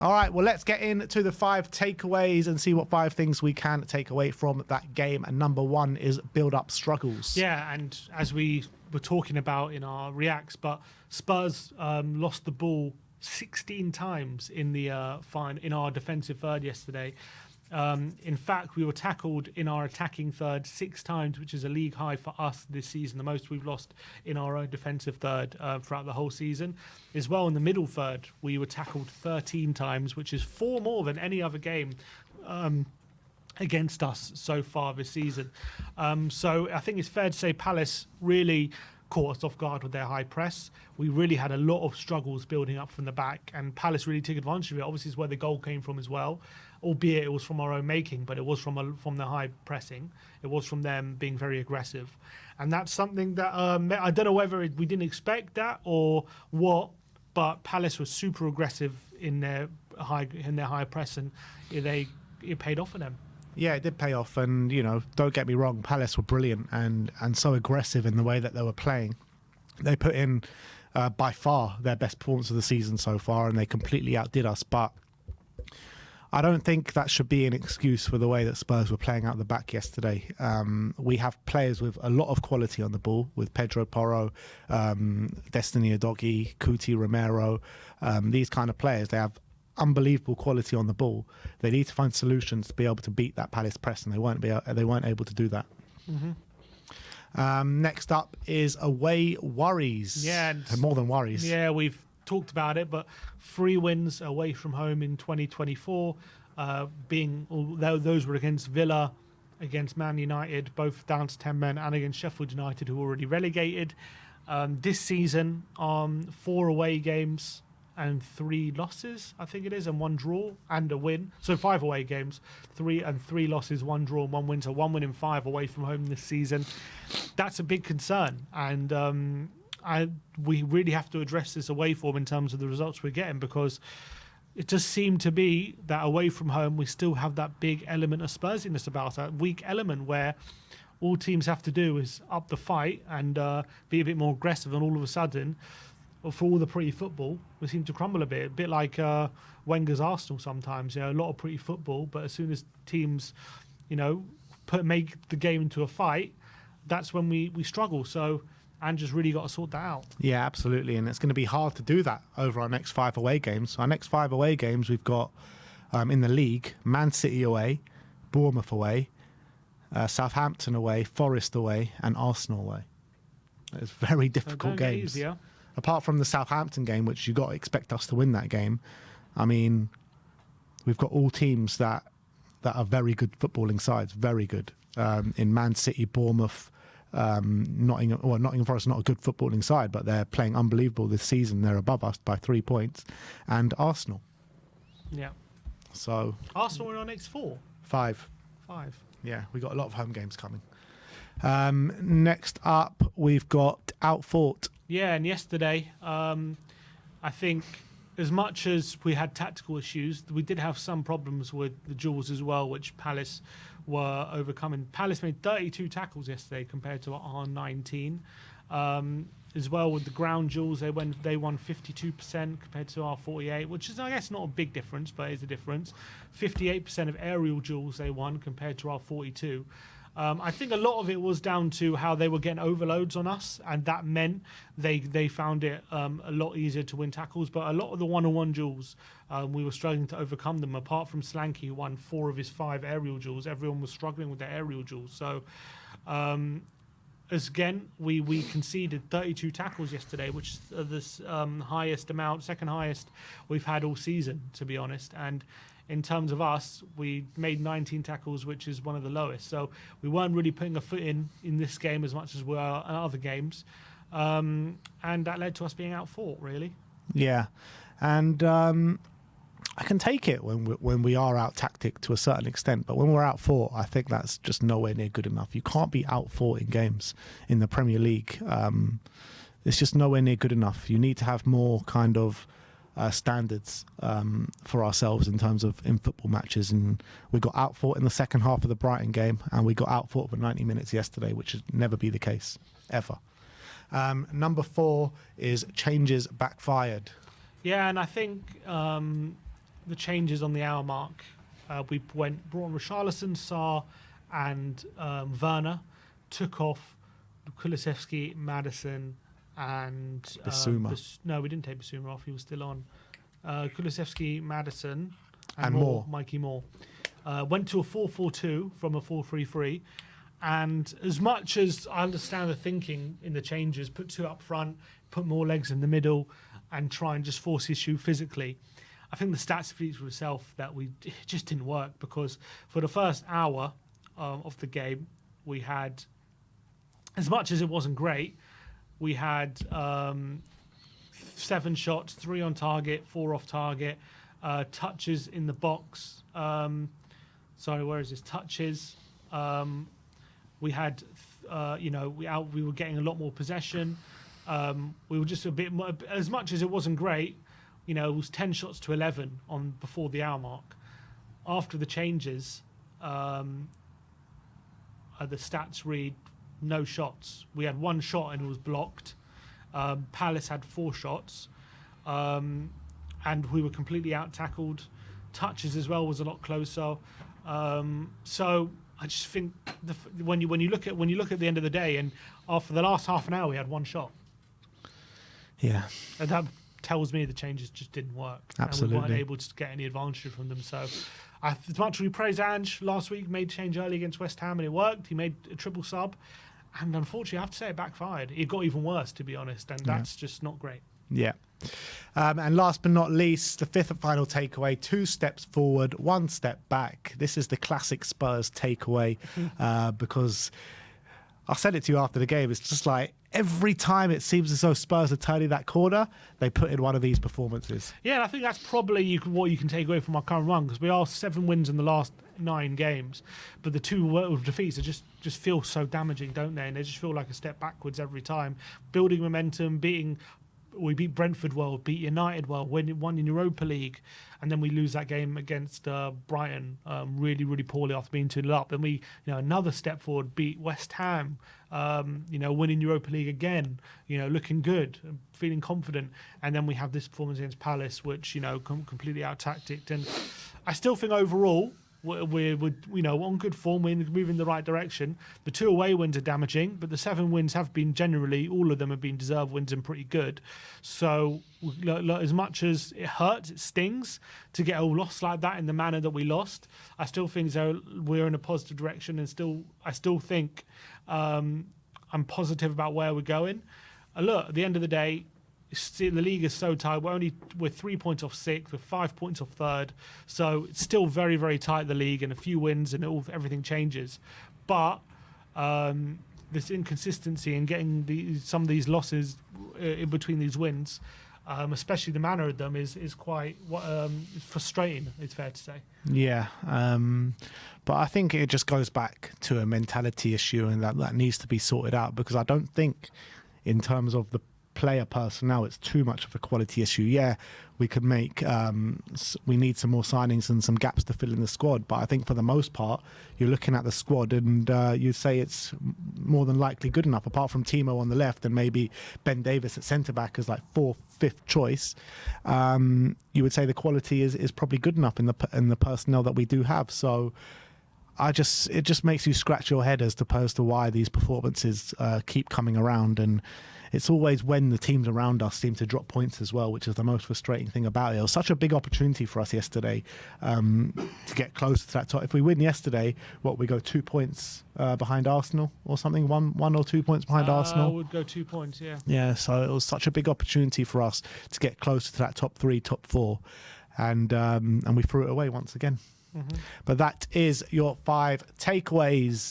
All right, well, let's get into the 5 takeaways and see what 5 things we can take away from that game. And number 1 is build-up struggles. Yeah, and as we were talking about in our reacts, but Spurs lost the ball 16 times in the in our defensive third yesterday. In fact, we were tackled in our attacking third 6 times, which is a league high for us this season. The most we've lost in our own defensive third throughout the whole season. As well, in the middle third, we were tackled 13 times, which is 4 more than any other game against us so far this season. So I think it's fair to say Palace really caught us off guard with their high press. We really had a lot of struggles building up from the back, and Palace really took advantage of it. Obviously, it's where the goal came from as well, albeit it was from our own making, but it was from the high pressing. It was from them being very aggressive, and that's something that I don't know whether we didn't expect that or what, but Palace was super aggressive in their high press, and it paid off for them. Yeah, it did pay off, and don't get me wrong, Palace were brilliant and so aggressive in the way that they were playing. They put in by far their best performance of the season so far, and they completely outdid us. But I don't think that should be an excuse for the way that Spurs were playing out the back yesterday. We have players with a lot of quality on the ball, with Pedro Porro, Destiny Udogie, Kuti Romero, these kind of players. They have unbelievable quality on the ball. They need to find solutions to be able to beat that Palace press, and they weren't able to do that. Mm-hmm. Next up is away worries. Yeah, more than worries. Yeah, we've talked about it, but 3 wins away from home in 2024, although those were against Villa, against Man United, both down to 10 men, and against Sheffield United, who were already relegated. This season, 4 away games and 3 losses, I think it is, and 1 draw and a win. So 5 away games, 3 losses, 1 draw and 1 win. So 1 win in 5 away from home this season. That's a big concern, and we really have to address this away form in terms of the results we're getting, because it just seemed to be that away from home we still have that big element of Spursiness about us, that weak element where all teams have to do is up the fight and be a bit more aggressive, and all of a sudden, for all the pretty football, we seem to crumble a bit like Wenger's Arsenal sometimes. A lot of pretty football, but as soon as teams, make the game into a fight, that's when we struggle. So Andrew's really got to sort that out. Yeah, absolutely, and it's going to be hard to do that over our next 5 away games. Our next 5 away games, we've got in the league, Man City away, Bournemouth away, Southampton away, Forest away, and Arsenal away. It's very difficult games. Easier. Apart from the Southampton game, which you got to expect us to win that game, I mean, we've got all teams that are very good footballing sides, very good. In Man City, Bournemouth, Nottingham Forest, not a good footballing side, but they're playing unbelievable this season. They're above us by 3 points, and Arsenal. Yeah. So Arsenal in our next 4. 5. 5. Yeah, we got a lot of home games coming. Next up, we've got outfought. Yeah, and yesterday, I think as much as we had tactical issues, we did have some problems with the duels as well, which Palace were overcoming. Palace made 32 tackles yesterday compared to our 19. As well with the ground duels, they won 52% compared to our 48, which is, I guess, not a big difference, but it is a difference. 58% of aerial duels they won compared to our 42. I think a lot of it was down to how they were getting overloads on us, and that meant they found it a lot easier to win tackles. But a lot of the one-on-one duels, we were struggling to overcome them. Apart from Slanky, who won 4 of his 5 aerial duels, everyone was struggling with their aerial duels. So, again, we conceded 32 tackles yesterday, which is the highest amount, second highest we've had all season, to be honest. And in terms of us, we made 19 tackles, which is one of the lowest. So we weren't really putting a foot in this game as much as we are in other games. And that led to us being outfought, really. Yeah. And I can take it when we are out tactic to a certain extent, but when we're outfought, I think that's just nowhere near good enough. You can't be outfought in games in the Premier League. It's just nowhere near good enough. You need to have more kind of standards for ourselves in terms of in football matches, and we got outfought in the second half of the Brighton game, and we got outfought for 90 minutes yesterday, which should never be the case ever. Number 4 is changes backfired. Yeah, and I think the changes on the hour mark, we brought on Richarlison, Sarr, and Werner, took off Kulusevski, Maddison, and Bissouma. No, we didn't take Bissouma off. He was still on. Kulusevski, Maddison, And Moore. Mikey Moore. Went to a 4-4-2 from a 4-3-3. And as much as I understand the thinking in the changes, put two up front, put more legs in the middle, and try and just force issue physically, I think the stats speak for itself that it just didn't work, because for the first hour of the game, we had, as much as it wasn't great, we had 7 shots, 3 on target, 4 off target, touches in the box. Sorry, where is this? Touches. We had, we were getting a lot more possession. We were just a bit more, as much as it wasn't great, it was 10 shots to 11 before the hour mark. After the changes, the stats read no shots. We had 1 shot and it was blocked. Palace had 4 shots, and we were completely out tackled. Touches as well was a lot closer. So I just think when you look at the end of the day, and after the last half an hour, we had 1 shot. Yeah, and that tells me the changes just didn't work. Absolutely, and we weren't able to get any advantage from them. So, as much as we praised Ange last week, made change early against West Ham and it worked. He made a triple sub, and unfortunately, I have to say it backfired. It got even worse, to be honest, and that's just not great. Yeah. And last but not least, the 5th and final takeaway: 2 steps forward, 1 step back. This is the classic Spurs takeaway, because I said it to you after the game. It's just like every time it seems as though Spurs are turning that corner, they put in one of these performances. Yeah, and I think that's probably what you can take away from our current run, because we are 7 wins in the last 9 games, but the 2 defeats are just feel so damaging, don't they? And they just feel like a step backwards every time. Building momentum, we beat Brentford well, beat United well, won in Europa League, and then we lose that game against Brighton really, really poorly after being 2-0 up. Then we, another step forward, beat West Ham, winning Europa League again, looking good, feeling confident, and then we have this performance against Palace, which completely out-tacticked. And I still think overall we're on good form. We're moving in the right direction. The 2 away wins are damaging, but the 7 wins have been generally, all of them have been deserved wins and pretty good. So as much as it hurts, it stings to get a loss like that in the manner that we lost, I still think we're in a positive direction, and I still think I'm positive about where we're going. Look, at the end of the day, the league is so tight. We're 3 points off 6th, we're 5 points off 3rd, so it's still very, very tight, the league, and a few wins and everything changes. But this inconsistency and getting some of these losses in between these wins, especially the manner of them, is quite frustrating, it's fair to say. Yeah, but I think it just goes back to a mentality issue, and that needs to be sorted out, because I don't think in terms of the player personnel it's too much of a quality issue. Yeah, we could make we need some more signings and some gaps to fill in the squad, but I think for the most part you're looking at the squad and you'd say it's more than likely good enough, apart from Timo on the left and maybe Ben Davis at centre back as like 4th, 5th choice. You would say the quality is probably good enough in the personnel that we do have. So it just makes you scratch your head as opposed to why these performances keep coming around. And it's always when the teams around us seem to drop points as well, which is the most frustrating thing about it. It was such a big opportunity for us yesterday to get close to that top. If we win yesterday, we go 2 points behind Arsenal or something, one or 2 points behind Arsenal? Would go 2 points, yeah. Yeah, so it was such a big opportunity for us to get closer to that top 3, top 4, and we threw it away once again. But that is your 5 takeaways.